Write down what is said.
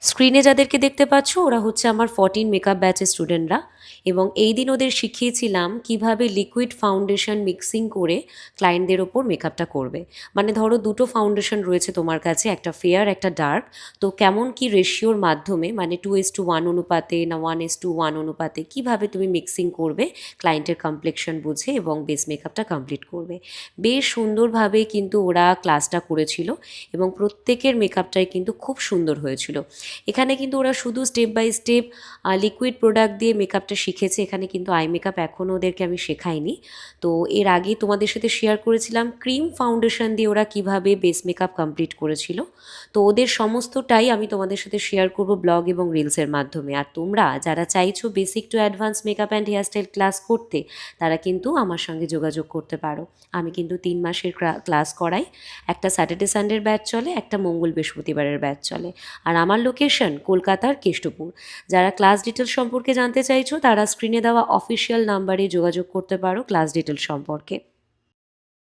স্ক্রিনে যাদেরকে দেখতে পাচ্ছ ওরা হচ্ছে আমার 14 মেকআপ ব্যাচের স্টুডেন্টরা, এবং এই দিন ওদের শিখিয়েছিলাম কিভাবে লিকুইড ফাউন্ডেশন মিক্সিং করে ক্লায়েন্টদের ওপর মেকআপটা করবে। মানে ধরো দুটো ফাউন্ডেশন রয়েছে তোমার কাছে, একটা ফেয়ার একটা ডার্ক, তো কেমন কি রেশিওর মাধ্যমে, মানে 2:1 অনুপাতে না 1:1 অনুপাতে কিভাবে তুমি মিক্সিং করবে ক্লায়েন্টের কমপ্লেকশন বুঝে এবং বেস মেকআপটা কমপ্লিট করবে। বেশ সুন্দরভাবে কিন্তু ওরা ক্লাসটা করেছিল এবং প্রত্যেকের মেকআপটাই কিন্তু খুব সুন্দর হয়েছিল। এখানে কিন্তু ওরা শুধু step by step liquid product দিয়ে মেকআপটা শিখেছে, এখানে কিন্তু আই মেকআপ এখনও ওদেরকে আমি শেখাইনি। তো এর আগে তোমাদের সাথে শেয়ার করেছিলাম ক্রিম ফাউন্ডেশন দিয়ে ওরা কিভাবে বেস মেকআপ কমপ্লিট করেছিল। তো ওদের সমস্তটাই আমি তোমাদের সাথে শেয়ার করব ব্লগ এবং রিলসের মাধ্যমে। আর তোমরা যারা চাইছো basic to advance makeup and hairstyle class করতে, তারা কিন্তু আমার সঙ্গে যোগাযোগ করতে পারো। আমি কিন্তু 3 মাসের ক্লাস করাই। একটা স্যাটারডে সানডের ব্যাচ চলে, একটা মঙ্গল বৃহস্পতিবারের ব্যাচ চলে। আর আমার লোকেশন কলকাতার কেষ্টপুর। যারা ক্লাস ডিটেলস সম্পর্কে জানতে চাইছো তারা স্ক্রিনে দেওয়া অফিসিয়াল নাম্বারে যোগাযোগ করতে পারো ক্লাস ডিটেলস সম্পর্কে।